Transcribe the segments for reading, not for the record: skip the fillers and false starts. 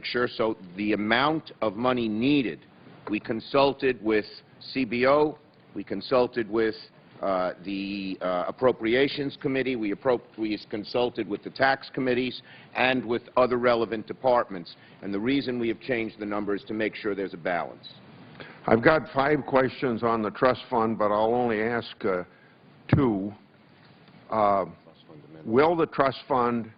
sure. So the amount of money needed, we consulted with CBO, we consulted with the Appropriations Committee, we consulted with the tax committees, and with other relevant departments. And the reason we have changed the number is to make sure there's a balance. I've got 5 questions on the trust fund, but I'll only ask 2. Will the trust fund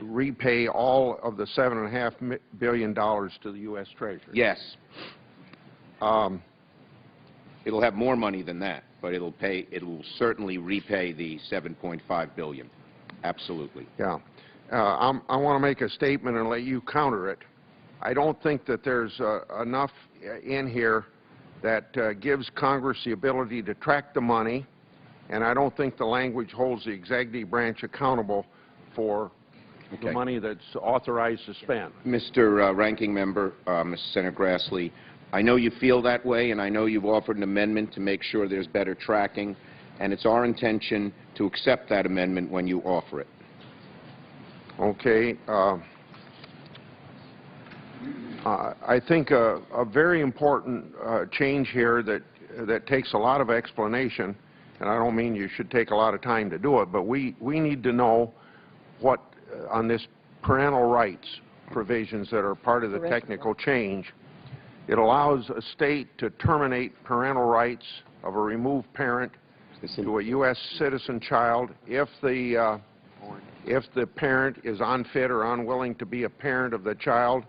repay all of the $7.5 billion to the U.S. Treasury? Yes. It'll have more money than that, but it'll certainly repay the $7.5 billion. Absolutely. Yeah. I want to make a statement and let you counter it. I don't think that there's enough in here that gives Congress the ability to track the money, and I don't think the language holds the executive branch accountable for the money that's authorized to spend. Mr. Ranking Member, Mr. Senator Grassley, I know you feel that way, and I know you've offered an amendment to make sure there's better tracking, and it's our intention to accept that amendment when you offer it. Okay. I think a very important change here that takes a lot of explanation, and I don't mean you should take a lot of time to do it, but we need to know what, on this parental rights provisions that are part of the technical change, it allows a state to terminate parental rights of a removed parent to a U.S. citizen child if the parent is unfit or unwilling to be a parent of the child.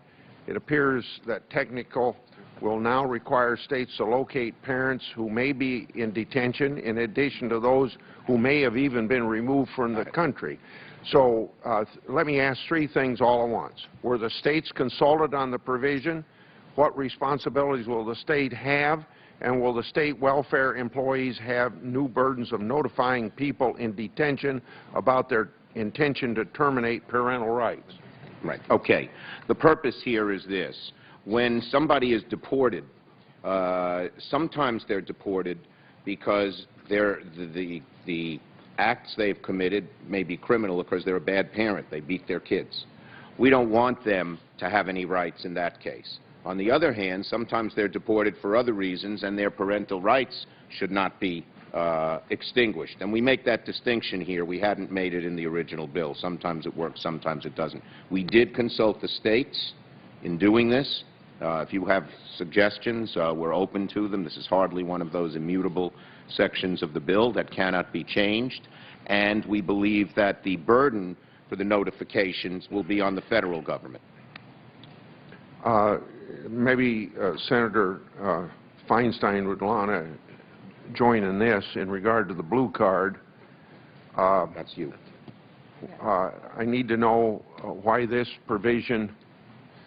It appears that technical will now require states to locate parents who may be in detention in addition to those who may have even been removed from the country. So let me ask 3 things all at once. Were the states consulted on the provision? What responsibilities will the state have? And will the state welfare employees have new burdens of notifying people in detention about their intention to terminate parental rights? Right. Okay. The purpose here is this. When somebody is deported, sometimes they're deported because the acts they've committed may be criminal because they're a bad parent. They beat their kids. We don't want them to have any rights in that case. On the other hand, sometimes they're deported for other reasons, and their parental rights should not be extinguished. And we make that distinction here. We hadn't made it in the original bill. Sometimes it works, sometimes it doesn't. We did consult the states in doing this. If you have suggestions, we're open to them. This is hardly one of those immutable sections of the bill that cannot be changed. And we believe that the burden for the notifications will be on the federal government. Maybe Senator Feinstein would want to join in this in regard to the blue card. That's you. I need to know why this provision,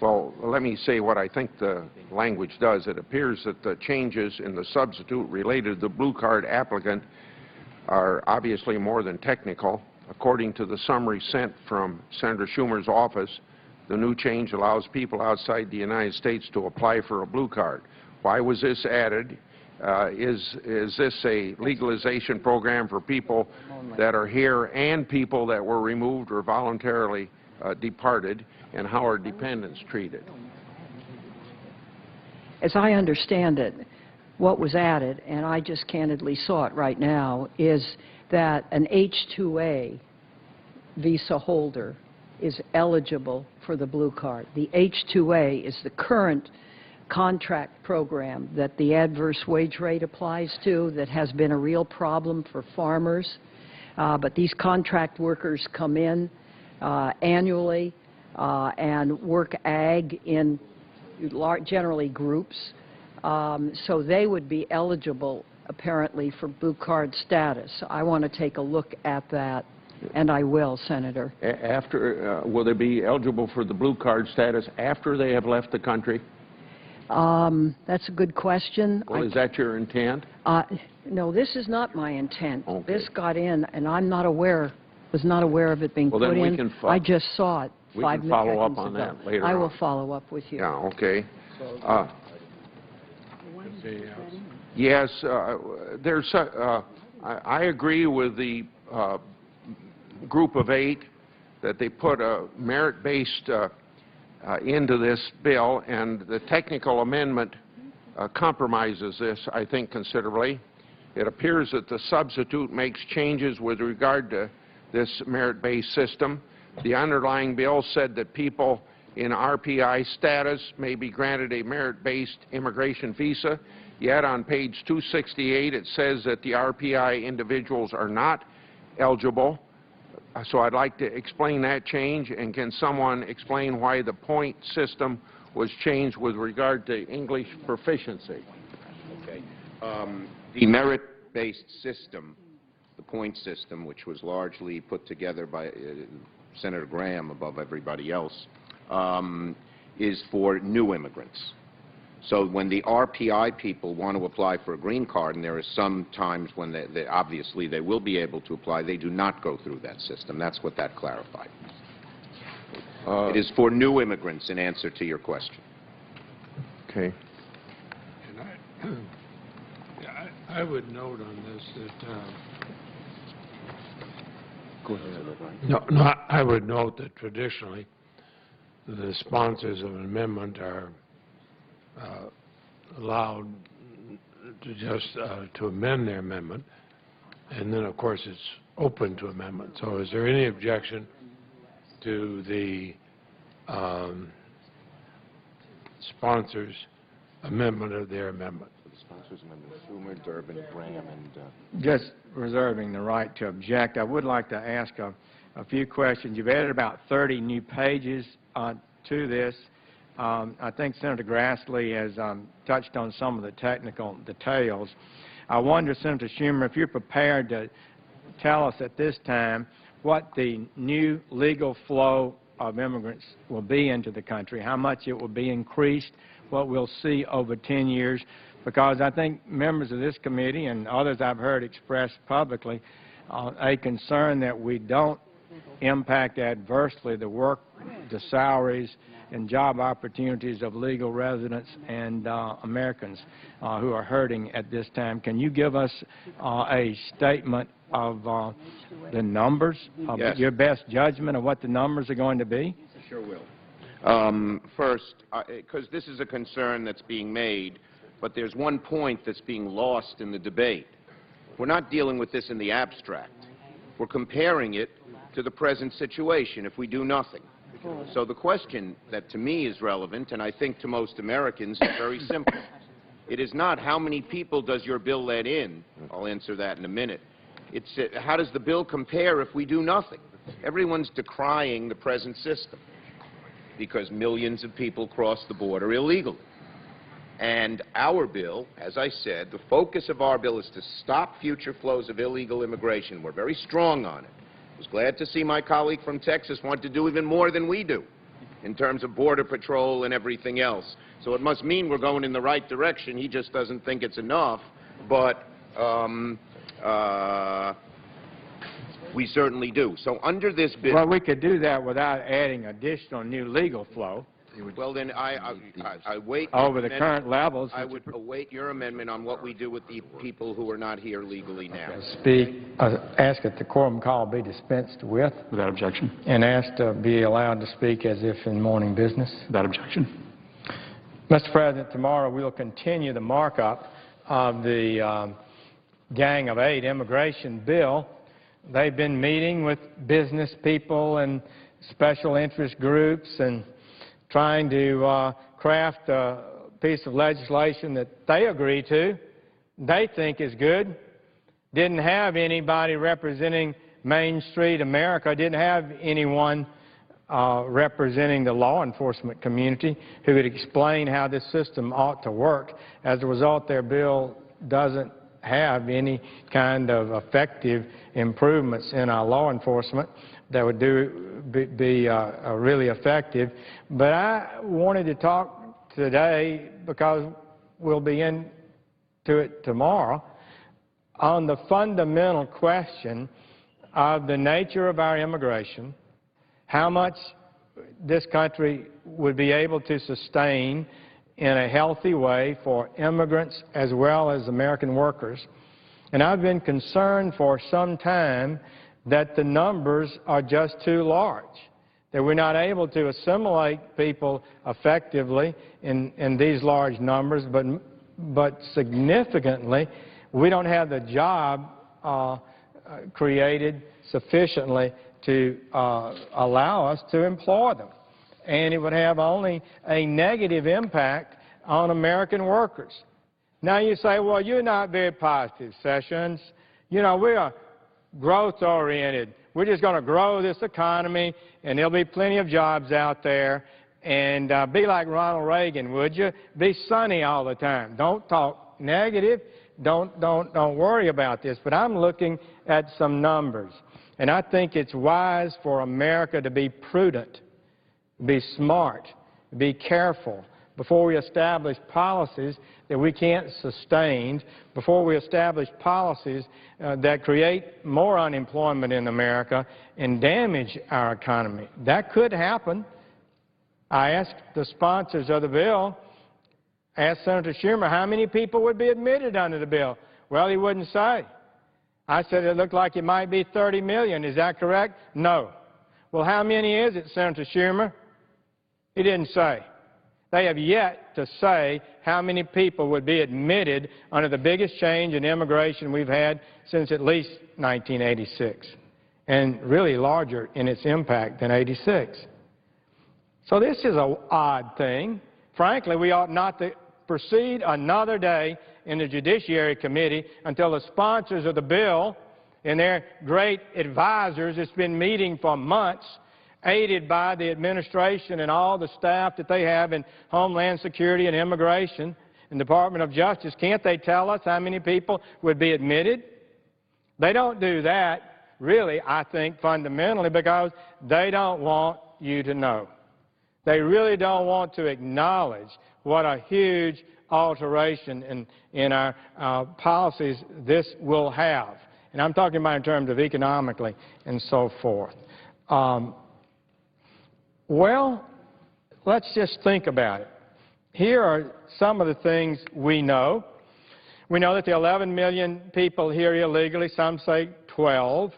well, let me say what I think the language does. It appears that the changes in the substitute related to the blue card applicant are obviously more than technical. According to the summary sent from Senator Schumer's office, the new change allows people outside the United States to apply for a blue card. Why was this added? Is this a legalization program for people that are here and people that were removed or voluntarily departed, and how are dependents treated? As I understand it, what was added, and I just candidly saw it right now, is that an H-2A visa holder is eligible for the blue card. The H-2A is the current contract program that the adverse wage rate applies to that has been a real problem for farmers. But these contract workers come in annually and work ag in generally groups. So they would be eligible, apparently, for blue card status. I want to take a look at that, and I will, Senator. Will they be eligible for the blue card status after they have left the country? That's a good question. Well, is that your intent? No, this is not my intent. Okay. This got in, and I'm not aware, was not aware of it being put in. I just saw it 5 minutes ago. We can follow up on that later on. I will follow up with you. Yeah, okay. Yes, there's. I agree with the group of 8 that they put a merit-based into this bill, and the technical amendment compromises this, I think, considerably. It appears that the substitute makes changes with regard to this merit-based system. The underlying bill said that people in RPI status may be granted a merit-based immigration visa, yet on page 268 it says that the RPI individuals are not eligible. So I'd like to explain that change, and can someone explain why the point system was changed with regard to English proficiency? Okay. The merit-based system, the point system, which was largely put together by Senator Graham above everybody else, is for new immigrants. So when the RPI people want to apply for a green card, and there are some times when obviously they will be able to apply, they do not go through that system. That's what that clarified. It is for new immigrants, in answer to your question. Okay. And I would note on this that Go ahead. no, I would note that traditionally the sponsors of an amendment are allowed to just to amend their amendment, and then of course it's open to amendment. So is there any objection to the sponsors' amendment of their amendment? The sponsors' amendment, Schumer, Durbin, Graham, and... Just reserving the right to object, I would like to ask a few questions. You've added about 30 new pages to this. I think Senator Grassley has touched on some of the technical details. I wonder, Senator Schumer, if you're prepared to tell us at this time what the new legal flow of immigrants will be into the country, how much it will be increased, what we'll see over 10 years, because I think members of this committee and others I've heard expressed publicly a concern that we don't impact adversely the work, the salaries, and job opportunities of legal residents and Americans who are hurting at this time. Can you give us a statement of the numbers, of Yes. your best judgment of what the numbers are going to be? Sure will. First, because this is a concern that's being made, but there's one point that's being lost in the debate. We're not dealing with this in the abstract. We're comparing it to the present situation if we do nothing. So the question that to me is relevant, and I think to most Americans, is very simple. It is not how many people does your bill let in. I'll answer that in a minute. It's how does the bill compare if we do nothing? Everyone's decrying the present system because millions of people cross the border illegally. And our bill, as I said, the focus of our bill is to stop future flows of illegal immigration. We're very strong on it. I was glad to see my colleague from Texas want to do even more than we do in terms of border patrol and everything else. So it must mean we're going in the right direction. He just doesn't think it's enough, but we certainly do. So under this bill... Well, we could do that without adding additional new legal flow. Well, then I wait... Over the current levels. I would await your amendment on what we do with the people who are not here legally now. Ask that the quorum call be dispensed with. Without objection. And ask to be allowed to speak as if in morning business. Without objection. Mr. President, tomorrow we will continue the markup of the Gang of Eight immigration bill. They've been meeting with business people and special interest groups and trying to craft a piece of legislation that they agree to, they think is good. Didn't have anybody representing Main Street America, didn't have anyone representing the law enforcement community who could explain how this system ought to work. As a result, their bill doesn't have any kind of effective improvements in our law enforcement that would be really effective. But I wanted to talk today, because we'll be into it tomorrow, on the fundamental question of the nature of our immigration, how much this country would be able to sustain in a healthy way for immigrants as well as American workers. And I've been concerned for some time that the numbers are just too large, that we're not able to assimilate people effectively in these large numbers, but significantly, we don't have the job created sufficiently to allow us to employ them. And it would have only a negative impact on American workers. Now you say, well, you're not very positive, Sessions. You know, we are growth-oriented. We're just going to grow this economy, and there'll be plenty of jobs out there. And be like Ronald Reagan, would you? Be sunny all the time. Don't talk negative. Don't worry about this. But I'm looking at some numbers. And I think it's wise for America to be prudent, be smart, be careful before we establish policies that we can't sustain, before we establish policies that create more unemployment in America and damage our economy. That could happen. I asked the sponsors of the bill, asked Senator Schumer how many people would be admitted under the bill. Well, he wouldn't say. I said it looked like it might be 30 million. Is that correct? No. Well, how many is it, Senator Schumer? He didn't say. They have yet to say how many people would be admitted under the biggest change in immigration we've had since at least 1986, and really larger in its impact than '86. So this is an odd thing. Frankly, we ought not to proceed another day in the Judiciary Committee until the sponsors of the bill and their great advisors that's been meeting for months, aided by the administration and all the staff that they have in Homeland Security and Immigration and Department of Justice, can't they tell us how many people would be admitted? They don't do that, really, I think, fundamentally, because they don't want you to know. They really don't want to acknowledge what a huge alteration in our policies this will have. And I'm talking about in terms of economically and so forth. Well, let's just think about it. Here are some of the things we know. We know that the 11 million people here illegally, some say 12,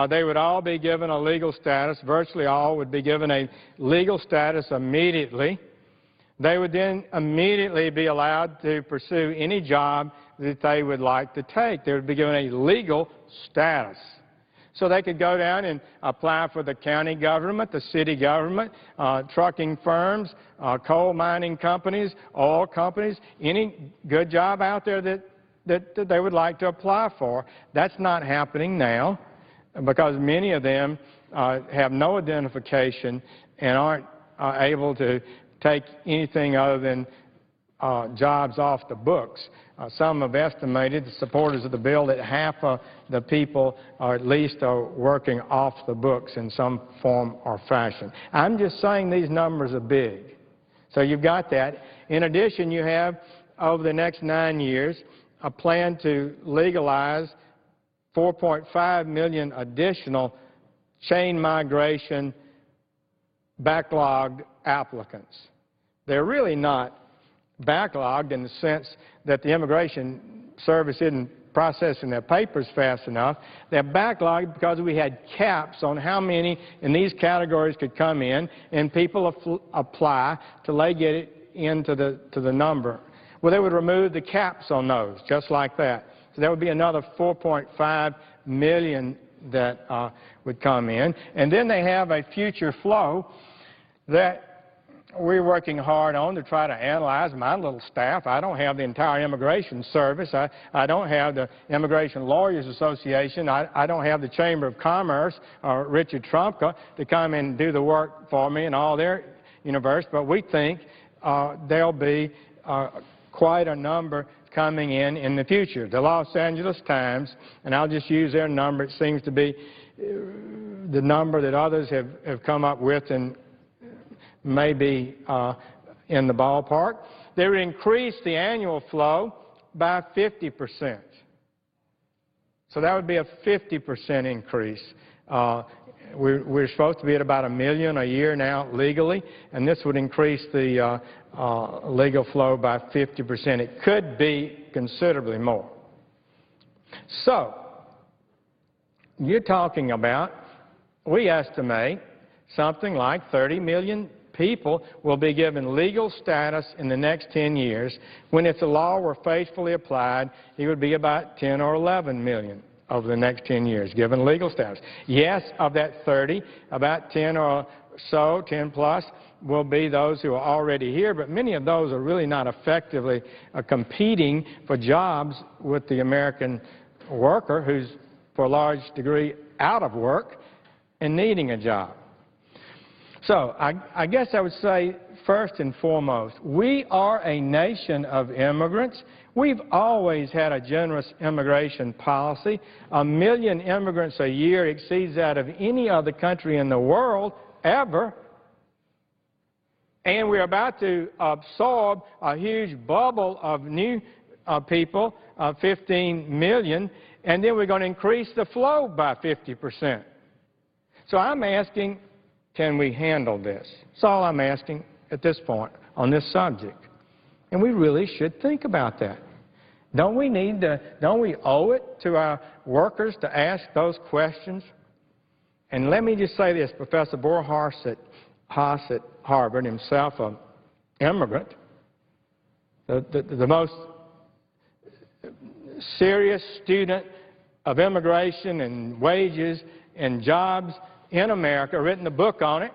they would all be given a legal status. Virtually all would be given a legal status immediately. They would then immediately be allowed to pursue any job that they would like to take. They would be given a legal status. So they could go down and apply for the county government, the city government, trucking firms, coal mining companies, oil companies, any good job out there that they would like to apply for. That's not happening now because many of them have no identification and aren't able to take anything other than jobs off the books. Some have estimated, the supporters of the bill, that half of the people are at least working off the books in some form or fashion. I'm just saying these numbers are big. So you've got that. In addition, you have, over the next 9 years, a plan to legalize 4.5 million additional chain migration backlogged applicants. They're really not backlogged in the sense that the Immigration Service isn't processing their papers fast enough. They're backlogged because we had caps on how many in these categories could come in, and people apply till they get it into the number. Well, they would remove the caps on those, just like that. So there would be another 4.5 million that would come in. And then they have a future flow that we're working hard on to try to analyze. My little staff, I don't have the entire Immigration Service. I don't have the Immigration Lawyers Association. I don't have the Chamber of Commerce or Richard Trumka to come and do the work for me and all their universe. But we think there'll be quite a number coming in the future. The Los Angeles Times, and I'll just use their number, it seems to be the number that others have come up with, and maybe in the ballpark. They would increase the annual flow by 50%. So that would be a 50% increase. We're supposed to be at about 1 million a year now legally, and this would increase the legal flow by 50%. It could be considerably more. So you're talking about, we estimate, something like 30 million people will be given legal status in the next 10 years, when if the law were faithfully applied, it would be about 10 or 11 million over the next 10 years given legal status. Yes, of that 30, about 10 or so, 10 plus, will be those who are already here, but many of those are really not effectively competing for jobs with the American worker who's, for a large degree, out of work and needing a job. So I guess I would say, first and foremost, we are a nation of immigrants. We've always had a generous immigration policy. 1 million immigrants a year exceeds that of any other country in the world ever. And we're about to absorb a huge bubble of new people, 15 million, and then we're going to increase the flow by 50%. So I'm asking, can we handle this? That's all I'm asking at this point on this subject. And we really should think about that. Don't we owe it to our workers to ask those questions? And let me just say this, Professor Borhaus at Harvard, himself an immigrant, the most serious student of immigration and wages and jobs in America, written a book on it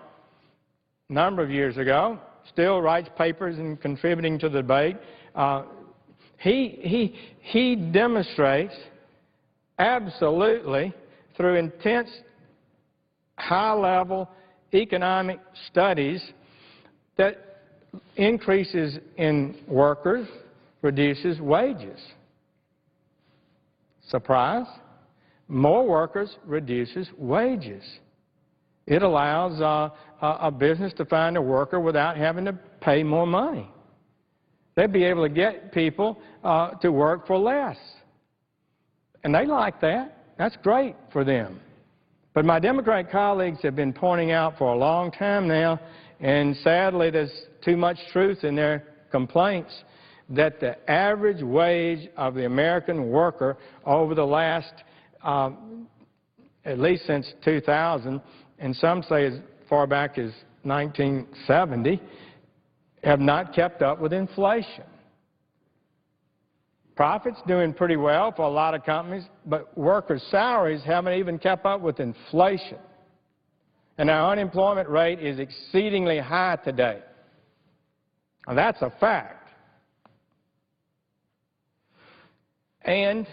a number of years ago, still writes papers and contributing to the debate. He demonstrates absolutely through intense high-level economic studies that increases in workers reduces wages. Surprise? More workers reduces wages. It allows a business to find a worker without having to pay more money. They'd be able to get people to work for less. And they like that. That's great for them. But my Democrat colleagues have been pointing out for a long time now, and sadly there's too much truth in their complaints, that the average wage of the American worker over the last, at least since 2000, and some say as far back as 1970, have not kept up with inflation. Profits doing pretty well for a lot of companies, but workers' salaries haven't even kept up with inflation. And our unemployment rate is exceedingly high today. Now, that's a fact. And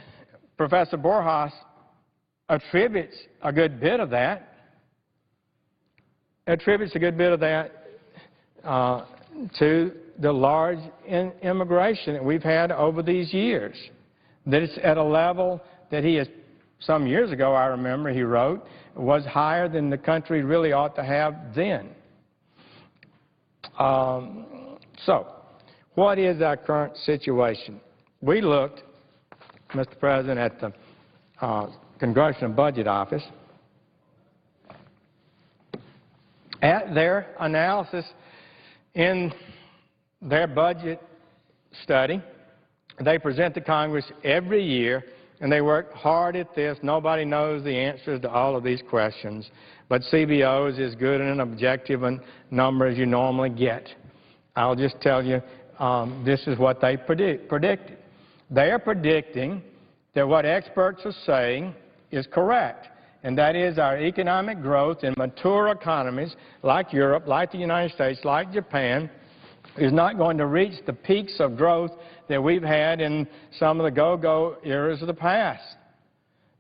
Professor Borhaus attributes a good bit of that to the large immigration that we've had over these years. That it's at a level that he has, some years ago I remember he wrote, was higher than the country really ought to have then. So, what is our current situation? We looked, Mr. President, at the Congressional Budget Office at their analysis in their budget study. They present to Congress every year, and they work hard at this. Nobody knows the answers to all of these questions, but CBO is as good an objective a number as you normally get. I'll just tell you, this is what they predicted. They are predicting that what experts are saying is correct, and that is our economic growth in mature economies like Europe, like the United States, like Japan, is not going to reach the peaks of growth that we've had in some of the go-go eras of the past.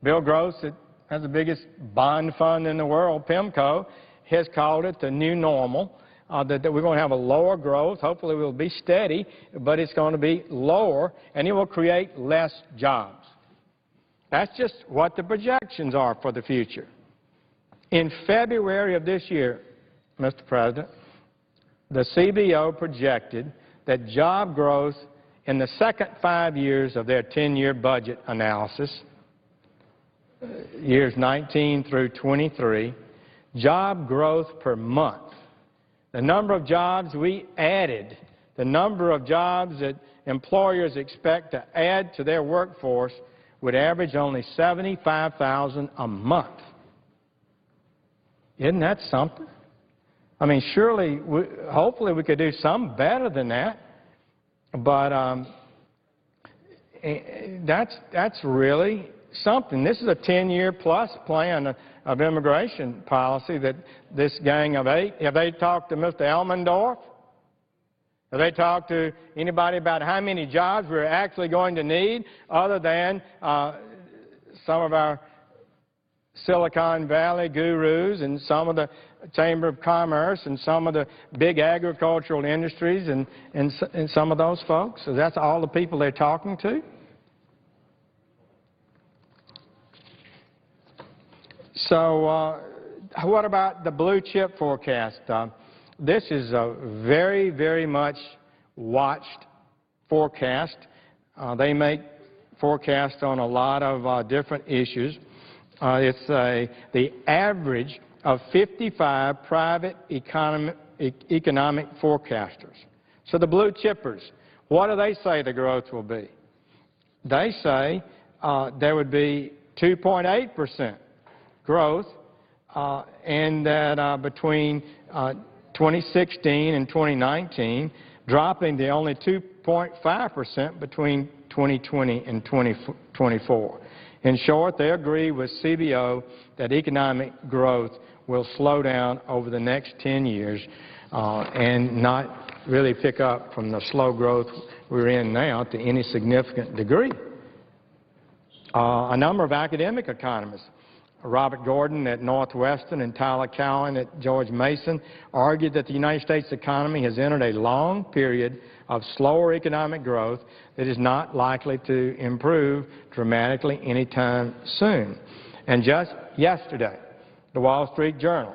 Bill Gross, that has the biggest bond fund in the world, PIMCO, has called it the new normal, that we're going to have a lower growth. Hopefully we'll be steady, but it's going to be lower, and it will create less jobs. That's just what the projections are for the future. In February of this year, Mr. President, the CBO projected that job growth in the second 5 years of their 10-year budget analysis, years 19 through 23, job growth per month, the number of jobs we added, the number of jobs that employers expect to add to their workforce would average only 75,000 a month. Isn't that something? I mean, surely, hopefully we could do some better than that, but that's really something. This is a 10-year plus plan of immigration policy that this gang of 8, have they talked to Mr. Elmendorf? Have they talked to anybody about how many jobs we're actually going to need other than some of our Silicon Valley gurus and some of the Chamber of Commerce and some of the big agricultural industries and some of those folks? So that's all the people they're talking to? So what about the blue chip forecast? This is a very, very much watched forecast. They make forecasts on a lot of different issues. It's the average of 55 private economic forecasters. So the blue chippers, what do they say the growth will be? They say there would be 2.8% growth and that between 2016 and 2019, dropping to only 2.5% between 2020 and 2024. In short, they agree with CBO that economic growth will slow down over the next 10 years and not really pick up from the slow growth we're in now to any significant degree. A number of academic economists, Robert Gordon at Northwestern and Tyler Cowen at George Mason, argued that the United States economy has entered a long period of slower economic growth that is not likely to improve dramatically anytime soon. And just yesterday, the Wall Street Journal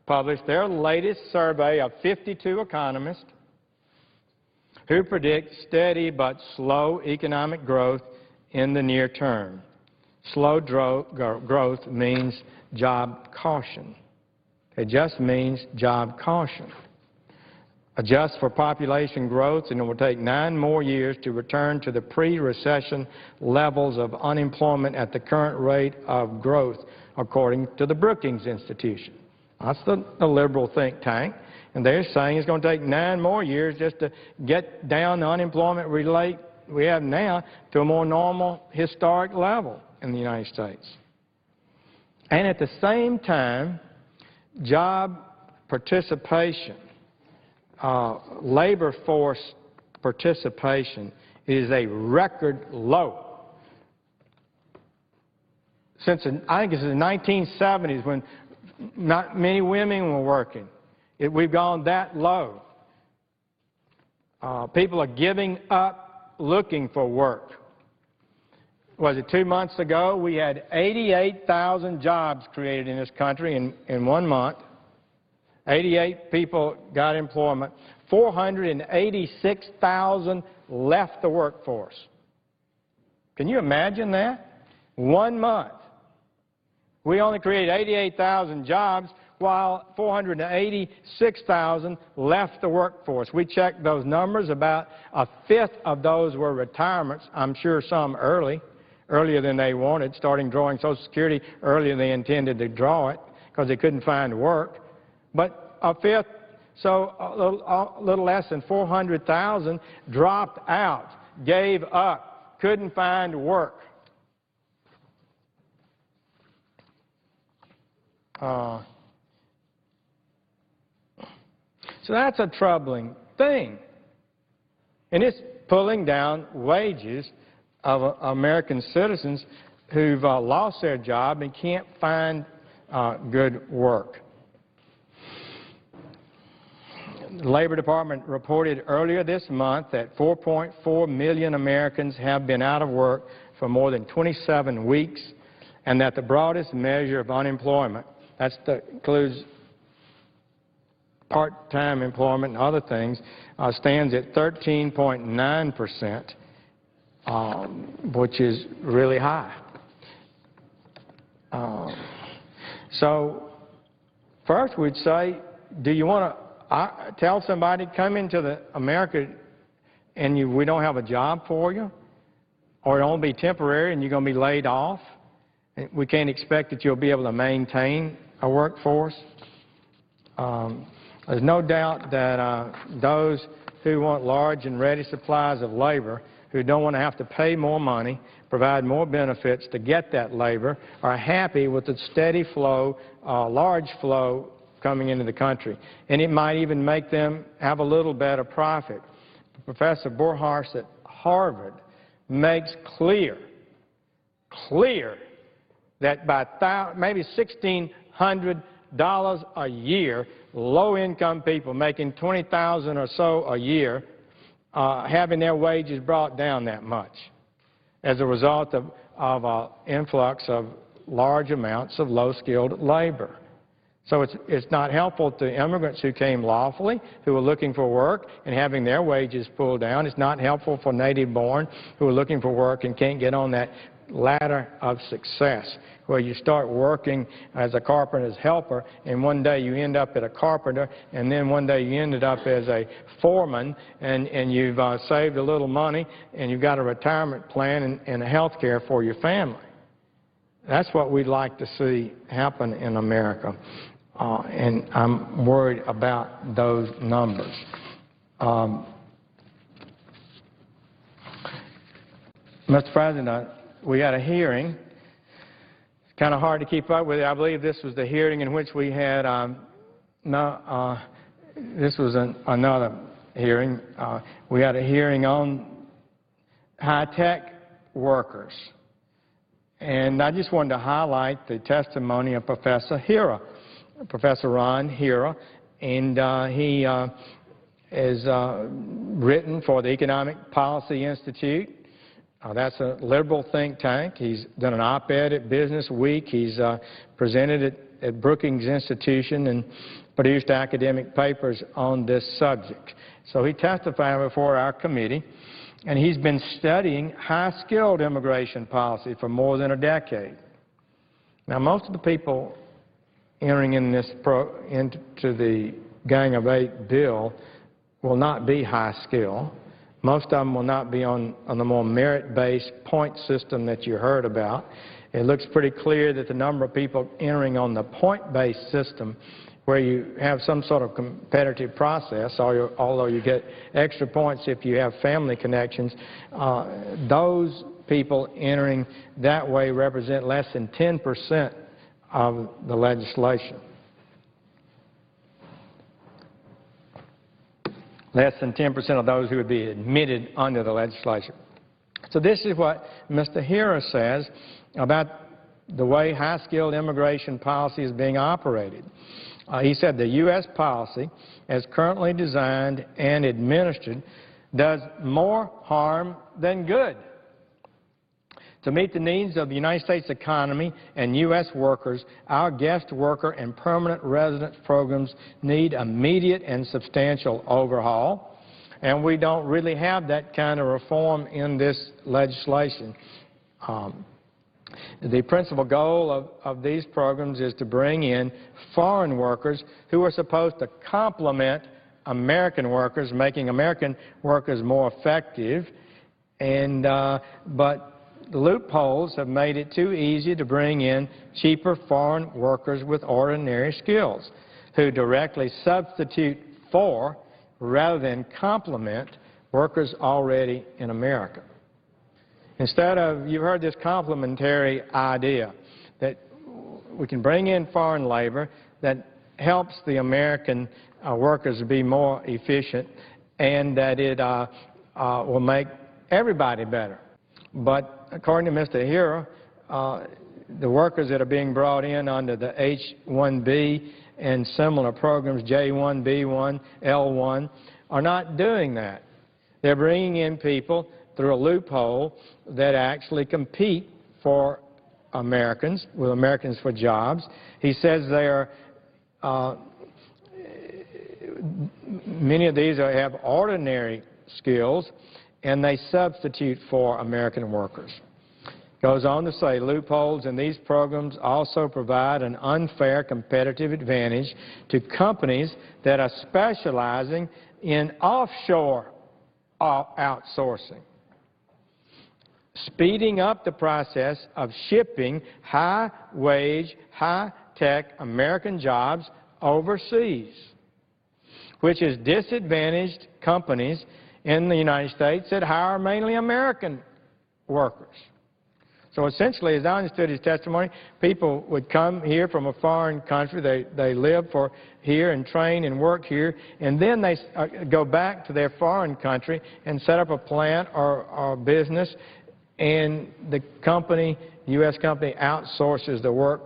published their latest survey of 52 economists who predict steady but slow economic growth in the near term. Slow growth means job caution. It just means job caution. Adjust for population growth, and it will take 9 more years to return to the pre-recession levels of unemployment at the current rate of growth, according to the Brookings Institution. That's the liberal think tank. And they're saying it's going to take 9 more years just to get down the unemployment rate we have now to a more normal historic level in the United States. And at the same time, job participation, labor force participation is a record low. Since, I think it's the 1970s when not many women were working. We've gone that low. People are giving up looking for work. Was it 2 months ago? We had 88,000 jobs created in this country in 1 month. 88 people got employment. 486,000 left the workforce. Can you imagine that? 1 month. We only created 88,000 jobs while 486,000 left the workforce. We checked those numbers. About 1/5 of those were retirements. I'm sure some earlier than they wanted, starting drawing Social Security earlier than they intended to draw it because they couldn't find work. But 1/5, so a little less than 400,000 dropped out, gave up, couldn't find work. So that's a troubling thing. And it's pulling down wages of American citizens who've lost their job and can't find good work. The Labor Department reported earlier this month that 4.4 million Americans have been out of work for more than 27 weeks, and that the broadest measure of unemployment, that includes part-time employment and other things, stands at 13.9%, which is really high. So first we'd say, do you want to tell somebody, come into America and we don't have a job for you, or it'll only be temporary and you're going to be laid off? We can't expect that you'll be able to maintain a workforce. There's no doubt that those who want large and ready supplies of labor, who don't want to have to pay more money, provide more benefits to get that labor, are happy with the steady flow, large flow coming into the country. And it might even make them have a little better profit. Professor Borhorst at Harvard makes clear that by maybe $1,600 a year, low-income people making $20,000 or so a year, having their wages brought down that much as a result of an influx of large amounts of low-skilled labor. So it's not helpful to immigrants who came lawfully, who are looking for work and having their wages pulled down. It's not helpful for native-born who are looking for work and can't get on that ladder of success, where you start working as a carpenter's helper, and one day you end up at a carpenter, and then one day you ended up as a foreman, and you've saved a little money, and you've got a retirement plan and health care for your family. That's what we'd like to see happen in America, and I'm worried about those numbers. Mr. President, we had a hearing. It's kind of hard to keep up with it. I believe this was the hearing in which we had, this was another hearing. We had a hearing on high-tech workers. And I just wanted to highlight the testimony of Professor Hira, Professor Ron Hira, and he is written for the Economic Policy Institute. That's a liberal think tank. He's done an op-ed at Business Week. He's presented at Brookings Institution and produced academic papers on this subject. So he testified before our committee, and he's been studying high-skilled immigration policy for more than a decade. Now, most of the people entering into the Gang of Eight bill will not be high-skilled. Most of them will not be on the more merit-based point system that you heard about. It looks pretty clear that the number of people entering on the point-based system, where you have some sort of competitive process, although you get extra points if you have family connections, those people entering that way represent less than 10% of the legislation. Less than 10% of those who would be admitted under the legislation. So this is what Mr. Hira says about the way high-skilled immigration policy is being operated. He said the U.S. policy, as currently designed and administered, does more harm than good. To meet the needs of the United States economy and U.S. workers, our guest worker and permanent residence programs need immediate and substantial overhaul, and we don't really have that kind of reform in this legislation. The principal goal of these programs is to bring in foreign workers who are supposed to complement American workers, making American workers more effective, but the loopholes have made it too easy to bring in cheaper foreign workers with ordinary skills who directly substitute for, rather than complement, workers already in America. Instead of, you've heard this complementary idea that we can bring in foreign labor that helps the American workers be more efficient, and that it will make everybody better. But according to Mr. Hira, the workers that are being brought in under the H-1B and similar programs, J-1, B-1, L-1, are not doing that. They're bringing in people through a loophole that actually compete for Americans, with Americans for jobs. He says many of these have ordinary skills, and they substitute for American workers. Goes on to say loopholes in these programs also provide an unfair competitive advantage to companies that are specializing in offshore outsourcing, speeding up the process of shipping high-wage, high-tech American jobs overseas. which has disadvantaged companies in the United States that hire mainly American workers. So essentially, as I understood his testimony, people would come here from a foreign country, they live for here and train and work here, and then they go back to their foreign country and set up a plant or business, and the company, U.S. company, outsources the work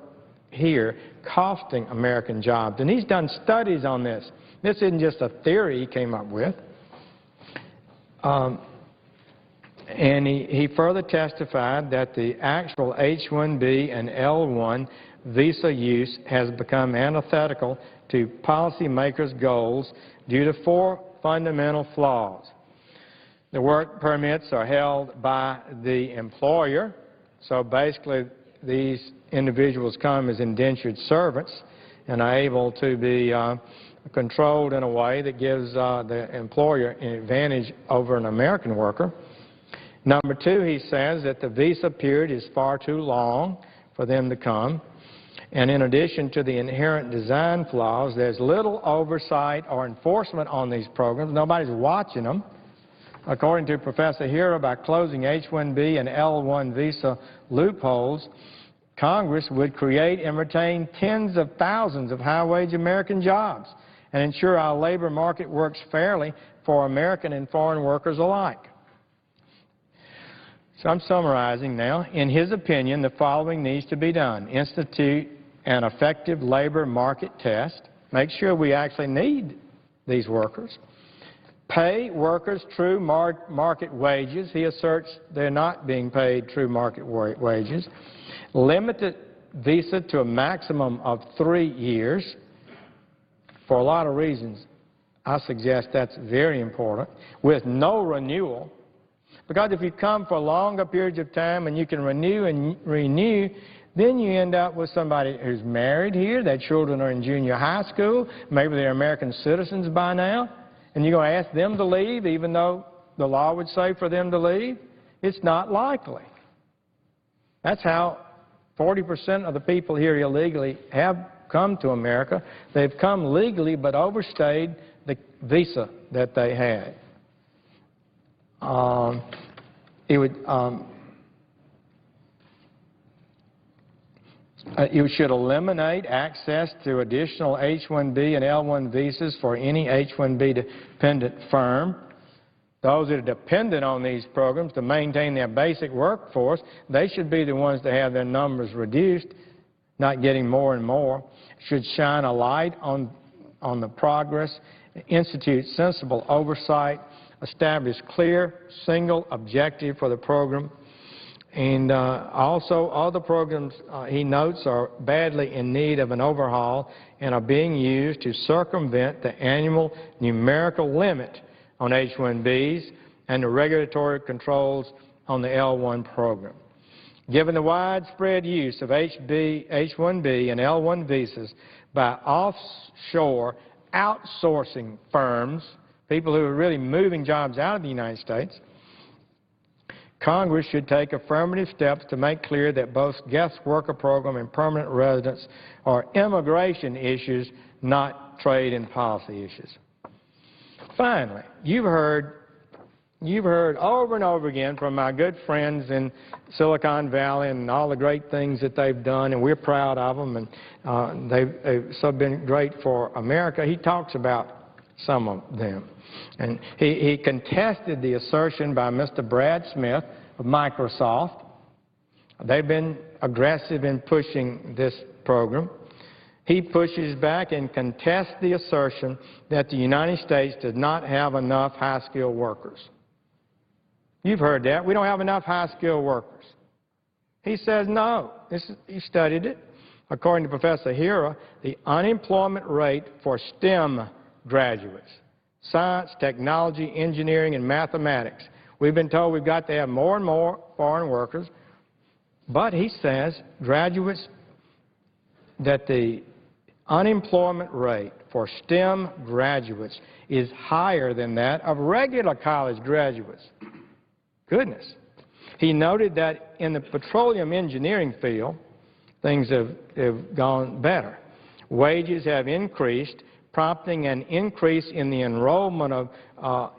here, costing American jobs. And he's done studies on this. This isn't just a theory he came up with. And he further testified that the actual H-1B and L-1 visa use has become antithetical to policymakers' goals due to 4 fundamental flaws. The work permits are held by the employer, so basically these individuals come as indentured servants and are able to be controlled in a way that gives the employer an advantage over an American worker. Number 2, he says that the visa period is far too long for them to come. And in addition to the inherent design flaws, there's little oversight or enforcement on these programs. Nobody's watching them. According to Professor Hira, by closing H-1B and L-1 visa loopholes, Congress would create and retain tens of thousands of high-wage American jobs and ensure our labor market works fairly for American and foreign workers alike. So I'm summarizing now. In his opinion, the following needs to be done. Institute an effective labor market test. Make sure we actually need these workers. Pay workers true market wages. He asserts they're not being paid true market wages. Limit the visa to a maximum of 3 years. For a lot of reasons, I suggest that's very important, with no renewal. Because if you come for longer periods of time and you can renew and renew, then you end up with somebody who's married here, their children are in junior high school, maybe they're American citizens by now, and you're going to ask them to leave even though the law would say for them to leave? It's not likely. That's how 40% of the people here illegally have come to America. They've come legally but overstayed the visa that they had. You should eliminate access to additional H-1B and L-1 visas for any H-1B dependent firm. Those that are dependent on these programs to maintain their basic workforce, they should be the ones to have their numbers reduced, not getting more and more. Should shine a light on the progress, institute sensible oversight, establish clear, single objective for the program, and also other programs, he notes, are badly in need of an overhaul and are being used to circumvent the annual numerical limit on H-1Bs and the regulatory controls on the L-1 program. Given the widespread use of H-1B and L-1 visas by offshore outsourcing firms, people who are really moving jobs out of the United States, Congress should take affirmative steps to make clear that both guest worker program and permanent residence are immigration issues, not trade and policy issues. Finally, you've heard over and over again from my good friends in Silicon Valley and all the great things that they've done, and we're proud of them, and they've so been great for America. He talks about some of them. And he contested the assertion by Mr. Brad Smith of Microsoft. They've been aggressive in pushing this program. He pushes back and contests the assertion that the United States does not have enough high-skilled workers. You've heard that. We don't have enough high-skilled workers. He says no. He studied it. According to Professor Hira, the unemployment rate for STEM graduates, science, technology, engineering, and mathematics. We've been told we've got to have more and more foreign workers. But he says graduates, that the unemployment rate for STEM graduates is higher than that of regular college graduates. Goodness. He noted that in the petroleum engineering field, things have gone better. Wages have increased, prompting an increase in the enrollment of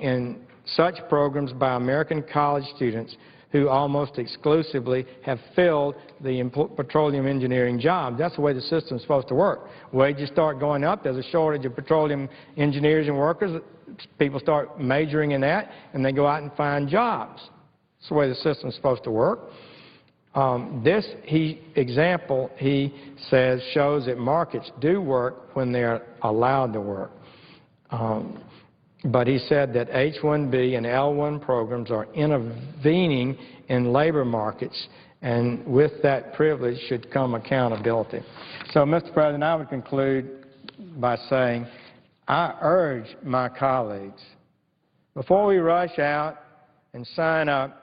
in such programs by American college students who almost exclusively have filled the petroleum engineering job. That's the way the system's supposed to work. Wages start going up, there's a shortage of petroleum engineers and workers, people start majoring in that, and they go out and find jobs. That's the way the system's supposed to work. This example, he says, shows that markets do work when they're allowed to work. But he said that H-1B and L-1 programs are intervening in labor markets, and with that privilege should come accountability. So, Mr. President, I would conclude by saying I urge my colleagues, before we rush out and sign up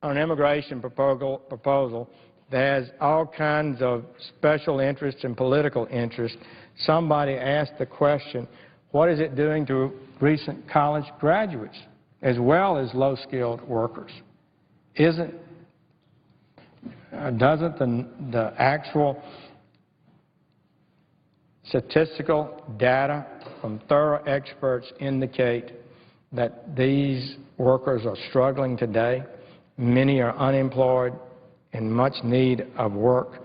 on an immigration proposal that has all kinds of special interests and political interests, somebody asked the question, what is it doing to recent college graduates as well as low-skilled workers? Doesn't the actual statistical data from thorough experts indicate that these workers are struggling today? Many are unemployed, in much need of work.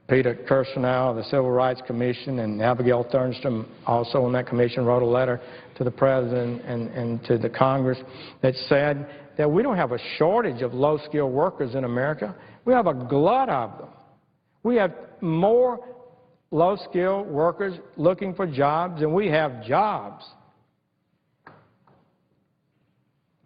Peter Kirsanow of the Civil Rights Commission and Abigail Thornstrom, also on that commission, wrote a letter to the President and to the Congress that said that we don't have a shortage of low-skilled workers in America. We have a glut of them. We have more low-skilled workers looking for jobs than we have jobs.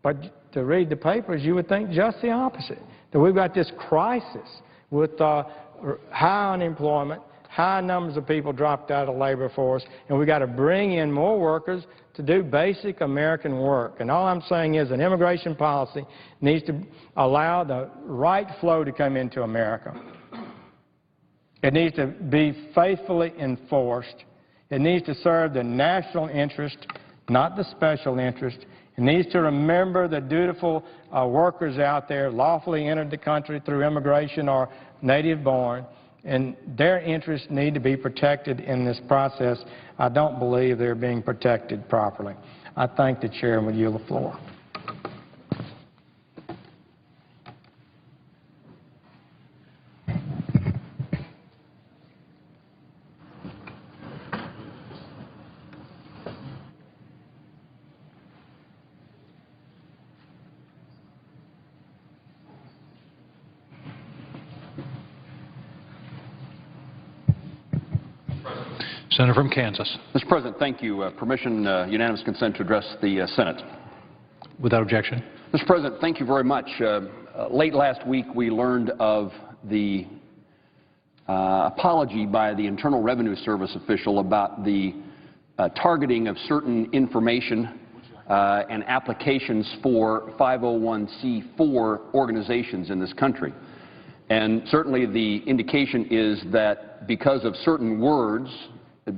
But to read the papers, you would think just the opposite, that we've got this crisis with high unemployment, high numbers of people dropped out of the labor force, and we've got to bring in more workers to do basic American work. And all I'm saying is an immigration policy needs to allow the right flow to come into America. It needs to be faithfully enforced. It needs to serve the national interest, not the special interest. It needs to remember the dutiful workers out there lawfully entered the country through immigration or native born, and their interests need to be protected in this process. I don't believe they're being protected properly. I thank the chair and would yield the floor. Senator from Kansas. Mr. President, thank you. Permission, unanimous consent to address the Senate. Without objection. Mr. President, thank you very much. Late last week, we learned of the apology by the Internal Revenue Service official about the targeting of certain information and applications for 501c4 organizations in this country. And certainly the indication is that because of certain words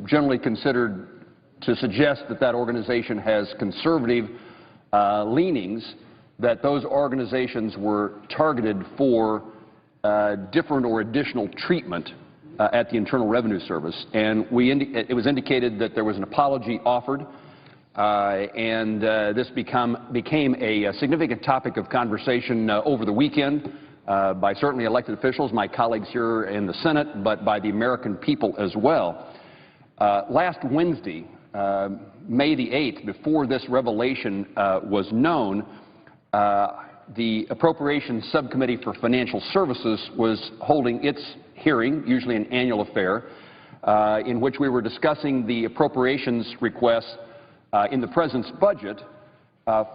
generally considered to suggest that that organization has conservative leanings, that those organizations were targeted for different or additional treatment at the Internal Revenue Service. And it was indicated that there was an apology offered, and this became a significant topic of conversation over the weekend by certainly elected officials, my colleagues here in the Senate, but by the American people as well. Last Wednesday, May the 8th, before this revelation was known, the Appropriations Subcommittee for Financial Services was holding its hearing, usually an annual affair, in which we were discussing the appropriations requests in the President's budget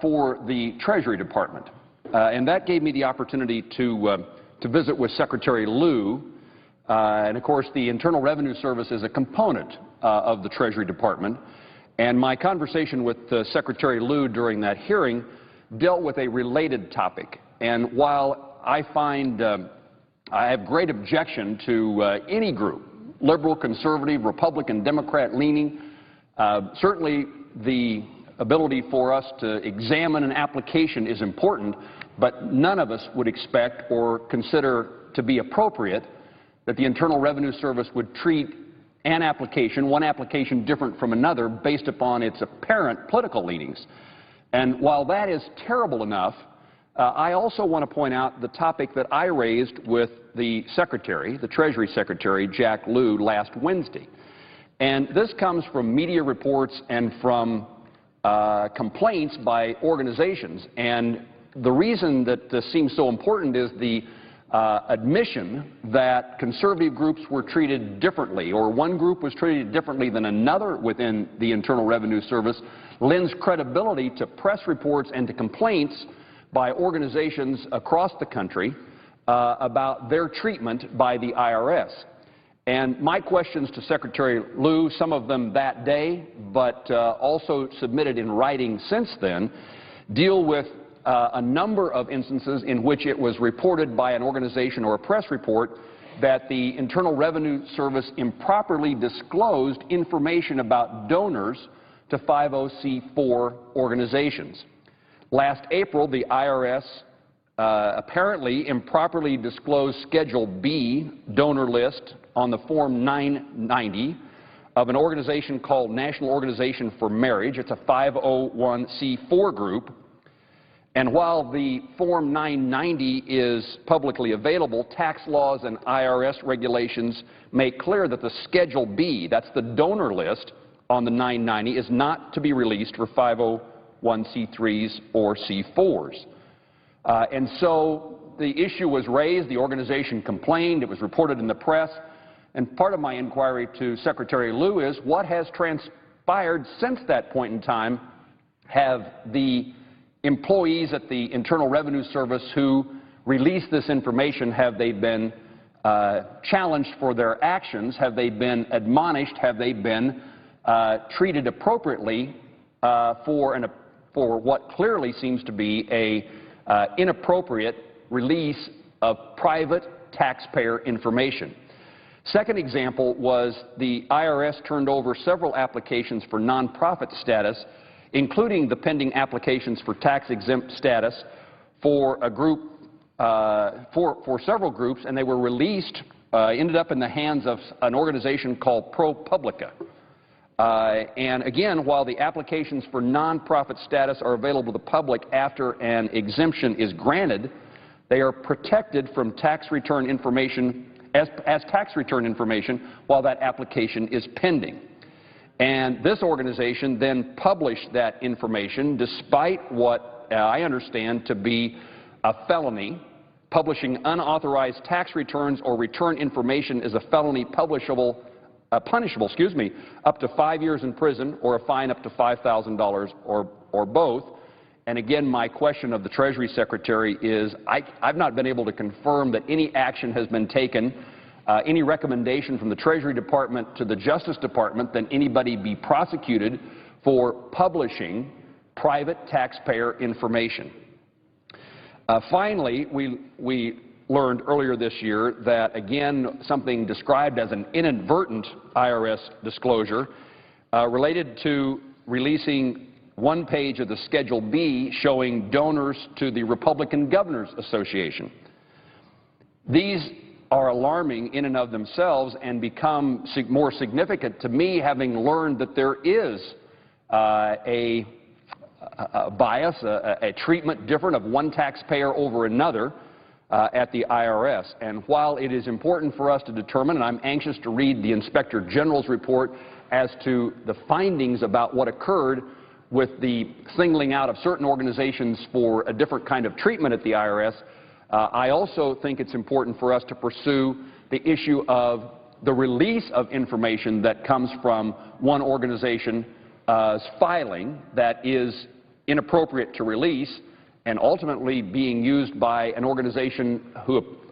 for the Treasury Department. And that gave me the opportunity to visit with Secretary Lew. And, of course, the Internal Revenue Service is a component of the Treasury Department. And my conversation with Secretary Lew during that hearing dealt with a related topic. And while I find I have great objection to any group, liberal, conservative, Republican, Democrat leaning, certainly the ability for us to examine an application is important, but none of us would expect or consider to be appropriate that the Internal Revenue Service would treat an application, one application different from another, based upon its apparent political leanings. And while that is terrible enough, I also want to point out the topic that I raised with the Secretary, the Treasury Secretary, Jack Lew, last Wednesday. And this comes from media reports and from complaints by organizations. And the reason that this seems so important is the admission that conservative groups were treated differently, or one group was treated differently than another within the Internal Revenue Service, lends credibility to press reports and to complaints by organizations across the country about their treatment by the IRS. And my questions to Secretary Lew, some of them that day, but also submitted in writing since then, deal with a number of instances in which it was reported by an organization or a press report that the Internal Revenue Service improperly disclosed information about donors to 50C4 organizations. Last April, the IRS apparently improperly disclosed Schedule B donor list on the Form 990 of an organization called National Organization for Marriage. It's a 501c4 group. And while the Form 990 is publicly available, tax laws and IRS regulations make clear that the Schedule B, that's the donor list on the 990, is not to be released for 501c3s or C4s. And so the issue was raised, the organization complained, it was reported in the press, and part of my inquiry to Secretary Lew is what has transpired since that point in time. Have the employees at the Internal Revenue Service who released this information, have they been challenged for their actions? Have they been admonished? Have they been treated appropriately for what clearly seems to be a inappropriate release of private taxpayer information? Second example was the IRS turned over several applications for nonprofit status, including the pending applications for tax-exempt status for a group, for several groups, and they were released, ended up in the hands of an organization called ProPublica. And again, while the applications for nonprofit status are available to the public after an exemption is granted, they are protected from tax return information as tax return information while that application is pending. And this organization then published that information despite what I understand to be a felony. Publishing unauthorized tax returns or return information is a felony punishable, up to 5 years in prison or a fine up to $5,000 or both. And again, my question of the Treasury Secretary is, I've not been able to confirm that any action has been taken, any recommendation from the Treasury Department to the Justice Department that anybody be prosecuted for publishing private taxpayer information. Finally, we learned earlier this year that, again, something described as an inadvertent IRS disclosure related to releasing one page of the Schedule B showing donors to the Republican Governors Association. These are alarming in and of themselves and become more significant to me, having learned that there is a bias, a treatment different of one taxpayer over another at the IRS. And while it is important for us to determine, and I'm anxious to read the Inspector General's report as to the findings about what occurred with the singling out of certain organizations for a different kind of treatment at the IRS, I also think it's important for us to pursue the issue of the release of information that comes from one organization's filing that is inappropriate to release and ultimately being used by an organization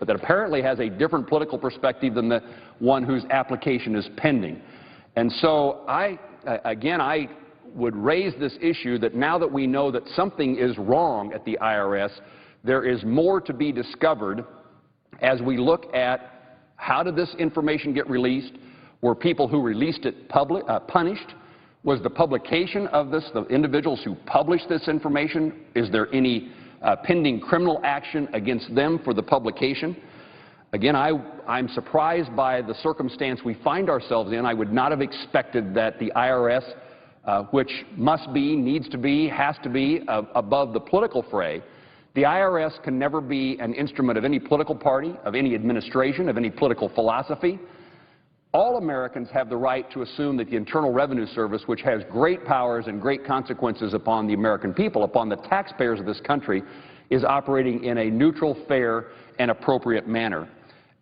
that apparently has a different political perspective than the one whose application is pending. And so I would raise this issue that now that we know that something is wrong at the IRS, there is more to be discovered as we look at how did this information get released? Were people who released it punished? Was the publication of this, the individuals who published this information, is there any pending criminal action against them for the publication? Again, I'm surprised by the circumstance we find ourselves in. I would not have expected that the IRS, which must be, needs to be, has to be above the political fray. The IRS can never be an instrument of any political party, of any administration, of any political philosophy. All Americans have the right to assume that the Internal Revenue Service, which has great powers and great consequences upon the American people, upon the taxpayers of this country, is operating in a neutral, fair, and appropriate manner.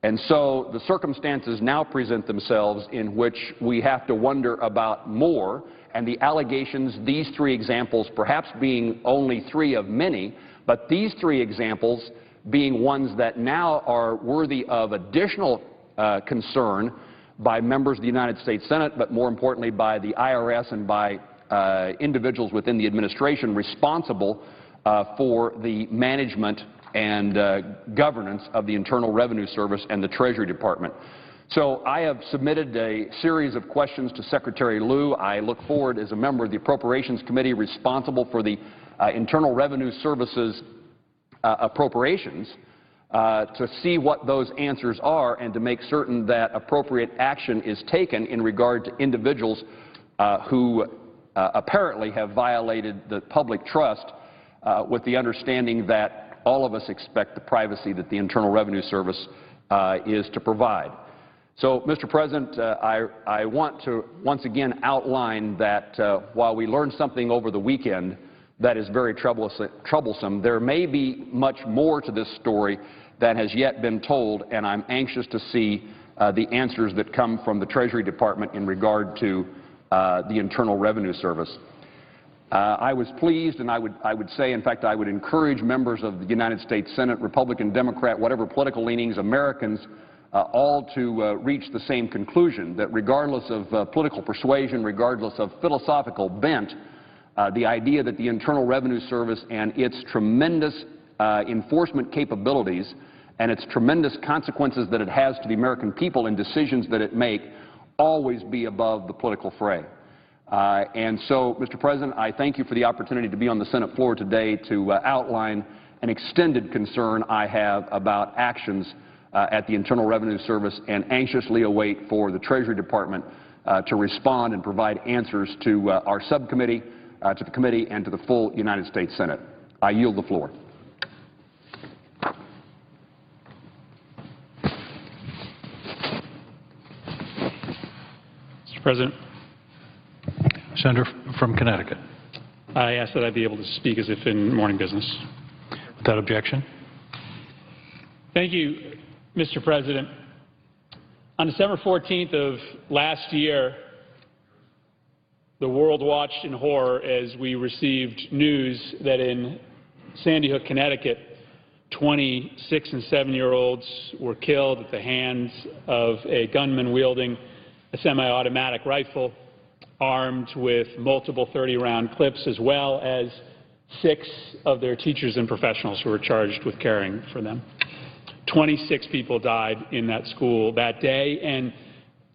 And so the circumstances now present themselves in which we have to wonder about more, and the allegations, these three examples, perhaps being only three of many, but these three examples being ones that now are worthy of additional concern by members of the United States Senate, but more importantly by the IRS and by individuals within the administration responsible for the management and governance of the Internal Revenue Service and the Treasury Department. So I have submitted a series of questions to Secretary Lew. I look forward, as a member of the Appropriations Committee responsible for the Internal Revenue Service's appropriations, to see what those answers are and to make certain that appropriate action is taken in regard to individuals who apparently have violated the public trust, with the understanding that all of us expect the privacy that the Internal Revenue Service is to provide. So, Mr. President, I want to once again outline that while we learned something over the weekend that is very troublesome, there may be much more to this story that has yet been told, and I'm anxious to see the answers that come from the Treasury Department in regard to the Internal Revenue Service. I was pleased, and I would say, in fact, I would encourage members of the United States Senate, Republican, Democrat, whatever political leanings, Americans, all to reach the same conclusion, that regardless of political persuasion, regardless of philosophical bent, the idea that the Internal Revenue Service and its tremendous enforcement capabilities and its tremendous consequences that it has to the American people in decisions that it make always be above the political fray. And so, Mr. President, I thank you for the opportunity to be on the Senate floor today to outline an extended concern I have about actions at the Internal Revenue Service, and anxiously await for the Treasury Department to respond and provide answers to our subcommittee, to the committee, and to the full United States Senate. I yield the floor. Mr. President. Senator from Connecticut. I ask that I be able to speak as if in morning business. Without objection. Thank you, Mr. President. On December 14th of last year, the world watched in horror as we received news that in Sandy Hook, Connecticut, 26 and 7-year-olds were killed at the hands of a gunman wielding a semi-automatic rifle, armed with multiple 30-round clips, as well as 6 of their teachers and professionals who were charged with caring for them. 26 people died in that school that day, and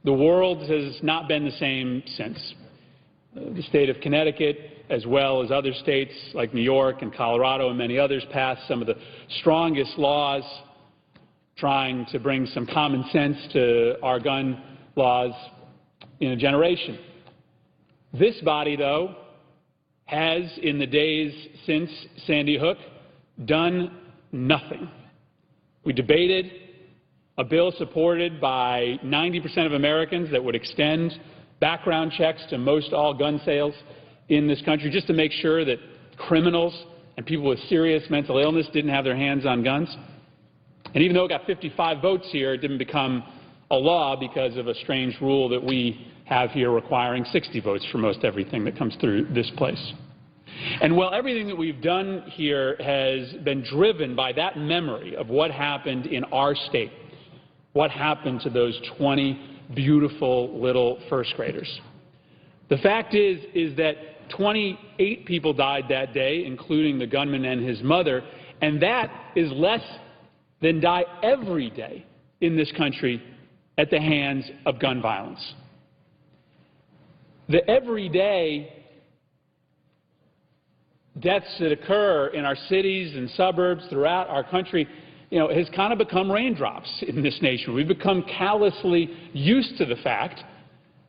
the world has not been the same since. The state of Connecticut, as well as other states like New York and Colorado and many others, passed some of the strongest laws trying to bring some common sense to our gun laws in a generation. This body, though, has, in the days since Sandy Hook, done nothing. We debated a bill supported by 90% of Americans that would extend background checks to most all gun sales in this country, just to make sure that criminals and people with serious mental illness didn't have their hands on guns. And even though it got 55 votes here, it didn't become a law because of a strange rule that we have here requiring 60 votes for most everything that comes through this place. And while everything that we've done here has been driven by that memory of what happened in our state, what happened to those 20 beautiful little first graders, the fact is that 28 people died that day, including the gunman and his mother, and that is less than die every day in this country at the hands of gun violence. The everyday deaths that occur in our cities and suburbs throughout our country, has kind of become raindrops in this nation. We've become callously used to the fact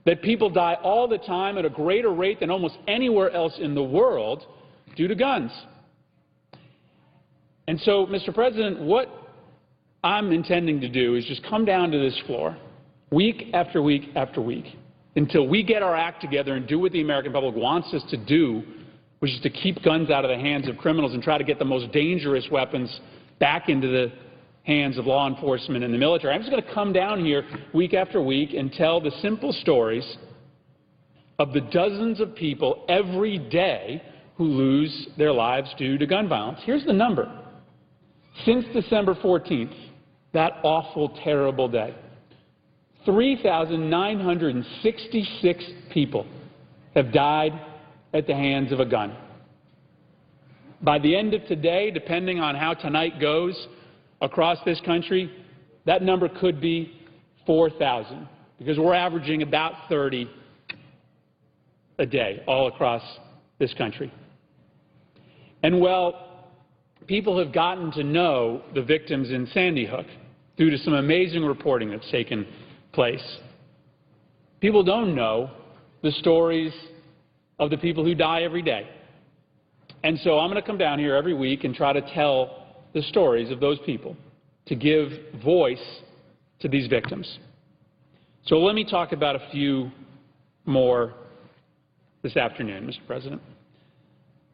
that people die all the time at a greater rate than almost anywhere else in the world due to guns. And so, Mr. President, what I'm intending to do is just come down to this floor week after week after week until we get our act together and do what the American public wants us to do, which is to keep guns out of the hands of criminals and try to get the most dangerous weapons back into the hands of law enforcement and the military. I'm just going to come down here week after week and tell the simple stories of the dozens of people every day who lose their lives due to gun violence. Here's the number. Since December 14th, that awful, terrible day, 3,966 people have died at the hands of a gun. By the end of today, depending on how tonight goes across this country, that number could be 4,000, because we're averaging about 30 a day all across this country. And well, people have gotten to know the victims in Sandy Hook due to some amazing reporting that's taken place. People don't know the stories of the people who die every day. And so I'm going to come down here every week and try to tell the stories of those people, to give voice to these victims. So let me talk about a few more this afternoon, Mr. President.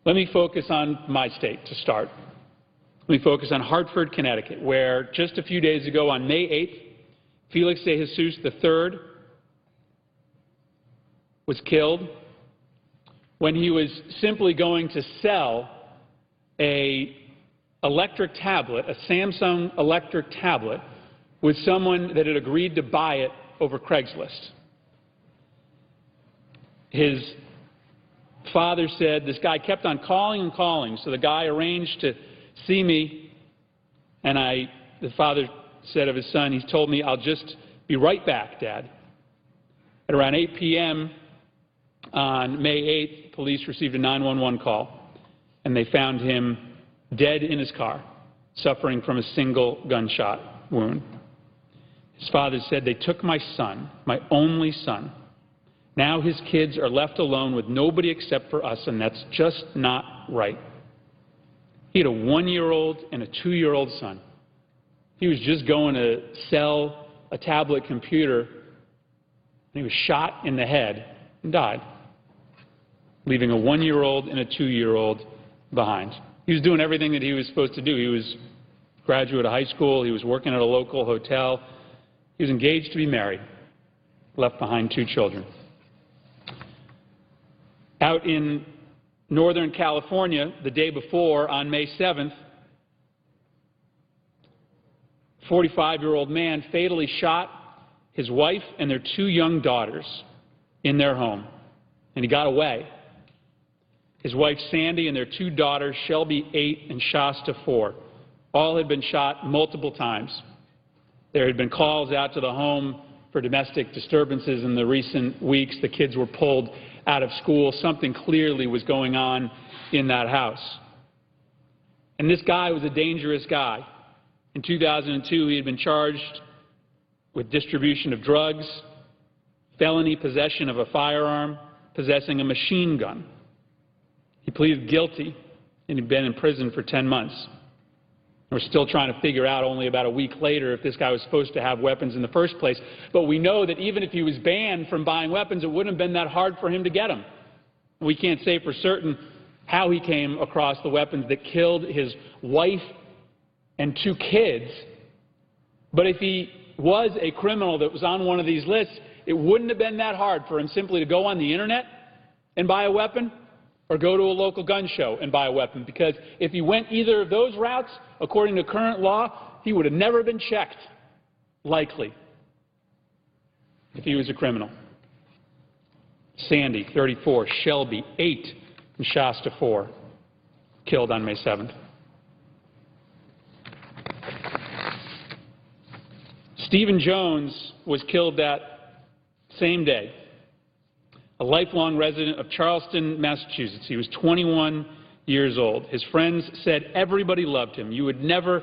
Let me focus on my state to start. Let me focus on Hartford, Connecticut, where just a few days ago on May 8th, Felix de Jesus III was killed when he was simply going to sell a electric tablet, a Samsung electric tablet, with someone that had agreed to buy it over Craigslist. His father said this guy kept on calling and calling, so the guy arranged to see me, and the father said of his son, he's told me, "I'll just be right back, Dad." At around 8 p.m. on May 8th, police received a 911 call, and they found him dead in his car, suffering from a single gunshot wound. His father said, "They took my son, my only son. Now his kids are left alone with nobody except for us, and that's just not right." He had a 1-year-old and a 2-year-old son. He was just going to sell a tablet computer, and he was shot in the head and died, leaving a 1-year-old and a 2-year-old behind. He was doing everything that he was supposed to do. He was a graduate of high school. He was working at a local hotel. He was engaged to be married, left behind 2 children. Out in Northern California, the day before, on May 7th, a 45-year-old man fatally shot his wife and their 2 young daughters in their home, and he got away. His wife, Sandy, and their 2 daughters, Shelby, 8, and Shasta, 4, all had been shot multiple times. There had been calls out to the home for domestic disturbances in the recent weeks. The kids were pulled out of school. Something clearly was going on in that house. And this guy was a dangerous guy. In 2002, he had been charged with distribution of drugs, felony possession of a firearm, possessing a machine gun. He pleaded guilty, and he'd been in prison for 10 months. We're still trying to figure out only about a week later if this guy was supposed to have weapons in the first place. But we know that even if he was banned from buying weapons, it wouldn't have been that hard for him to get them. We can't say for certain how he came across the weapons that killed his wife and 2 kids. But if he was a criminal that was on one of these lists, it wouldn't have been that hard for him simply to go on the internet and buy a weapon, or go to a local gun show and buy a weapon, because if he went either of those routes, according to current law, he would have never been checked, likely, if he was a criminal. Sandy, 34, Shelby, 8, and Shasta, 4, killed on May 7th. Stephen Jones was killed that same day. A lifelong resident of Charleston, Massachusetts. He was 21 years old. His friends said everybody loved him. You would never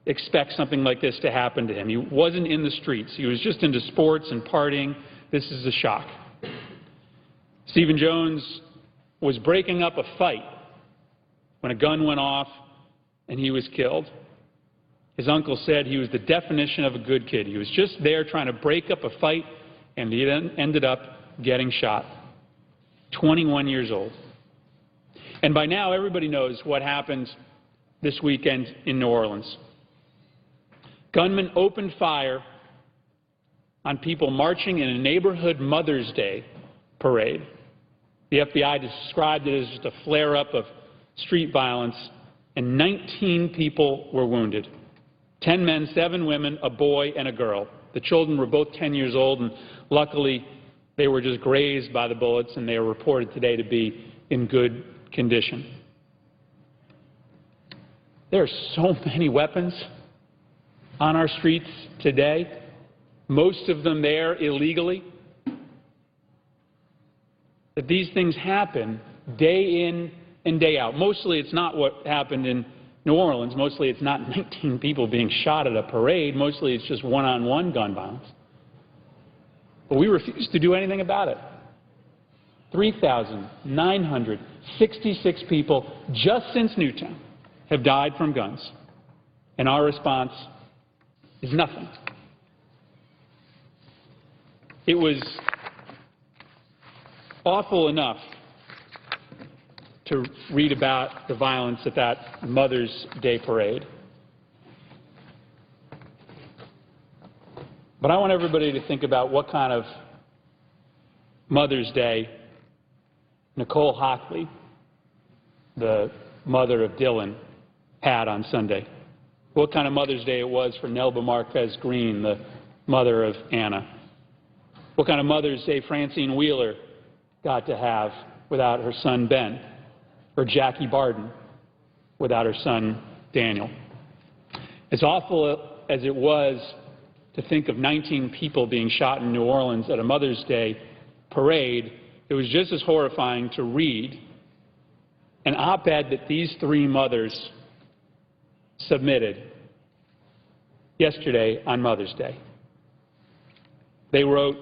expect something like this to happen to him. He wasn't in the streets. He was just into sports and partying. This is a shock. Stephen Jones was breaking up a fight when a gun went off and he was killed. His uncle said he was the definition of a good kid. He was just there trying to break up a fight, and he then ended up getting shot. 21 years old. And by now, everybody knows what happened this weekend in New Orleans. Gunmen opened fire on people marching in a neighborhood Mother's Day parade. The FBI described it as just a flare-up of street violence, and 19 people were wounded. 10 men, 7 women, a boy, and a girl. The children were both 10 years old, and luckily they were just grazed by the bullets, and they are reported today to be in good condition. There are so many weapons on our streets today, most of them there illegally, that these things happen day in and day out. Mostly it's not what happened in New Orleans. Mostly it's not 19 people being shot at a parade. Mostly it's just one-on-one gun violence. But we refuse to do anything about it. 3,966 people just since Newtown have died from guns. And our response is nothing. It was awful enough to read about the violence at that Mother's Day parade. But I want everybody to think about what kind of Mother's Day Nicole Hockley, the mother of Dylan, had on Sunday. What kind of Mother's Day it was for Nelba Marquez Green, the mother of Anna. What kind of Mother's Day Francine Wheeler got to have without her son Ben, or Jackie Barden without her son Daniel. As awful as it was to think of 19 people being shot in New Orleans at a Mother's Day parade, it was just as horrifying to read an op-ed that these 3 mothers submitted yesterday on Mother's Day. They wrote,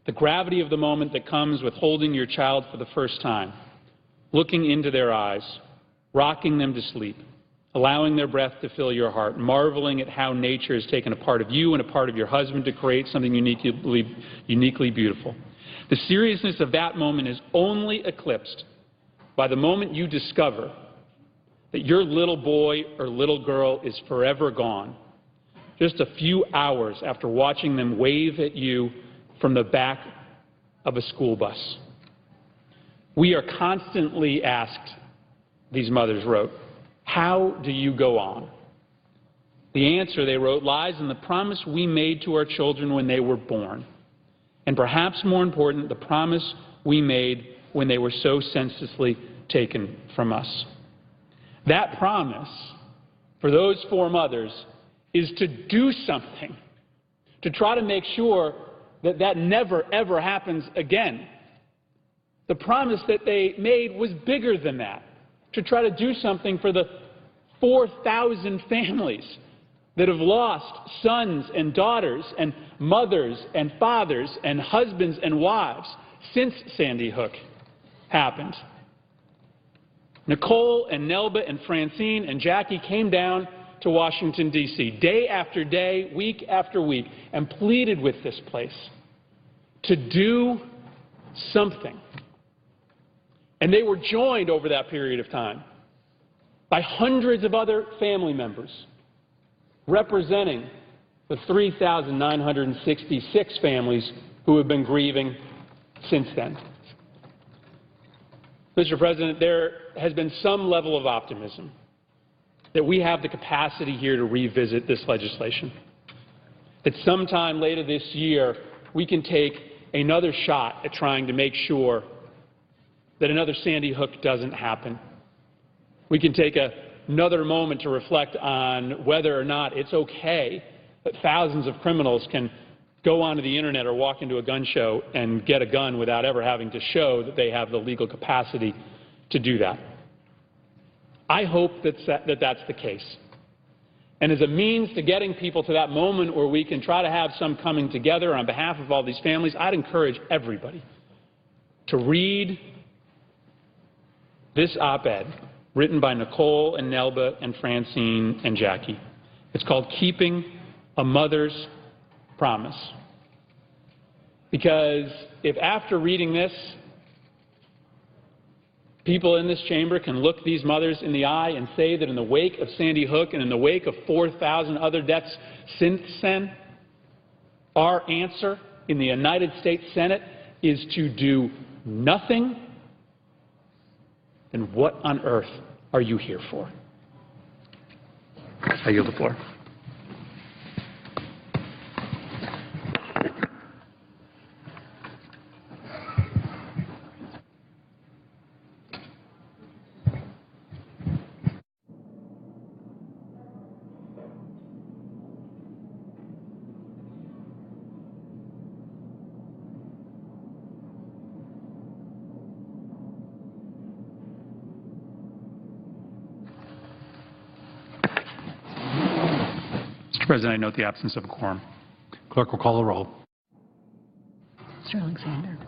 "The gravity of the moment that comes with holding your child for the first time, looking into their eyes, rocking them to sleep, allowing their breath to fill your heart, marveling at how nature has taken a part of you and a part of your husband to create something uniquely beautiful. The seriousness of that moment is only eclipsed by the moment you discover that your little boy or little girl is forever gone, just a few hours after watching them wave at you from the back of a school bus. We are constantly asked," these mothers wrote, "how do you go on?" The answer, they wrote, lies in the promise we made to our children when they were born, and perhaps more important, the promise we made when they were so senselessly taken from us. That promise, for those 4 mothers, is to do something, to try to make sure that that never, ever happens again. The promise that they made was bigger than that, to try to do something for the 4,000 families that have lost sons and daughters and mothers and fathers and husbands and wives since Sandy Hook happened. Nicole and Nelba and Francine and Jackie came down to Washington, D.C. day after day, week after week, and pleaded with this place to do something. And they were joined over that period of time by hundreds of other family members representing the 3,966 families who have been grieving since then. Mr. President, there has been some level of optimism that we have the capacity here to revisit this legislation, that sometime later this year we can take another shot at trying to make sure that another Sandy Hook doesn't happen. We can take another moment to reflect on whether or not it's okay that thousands of criminals can go onto the internet or walk into a gun show and get a gun without ever having to show that they have the legal capacity to do that. I hope that's the case. And as a means to getting people to that moment where we can try to have some coming together on behalf of all these families, I'd encourage everybody to read this op-ed written by Nicole and Nelba and Francine and Jackie. It's called Keeping a Mother's Promise. Because if after reading this, people in this chamber can look these mothers in the eye and say that in the wake of Sandy Hook and in the wake of 4,000 other deaths since then, our answer in the United States Senate is to do nothing, then what on earth are you here for? I yield the floor. Mr. President, I note the absence of a quorum. Clerk will call the roll. Mr. Alexander.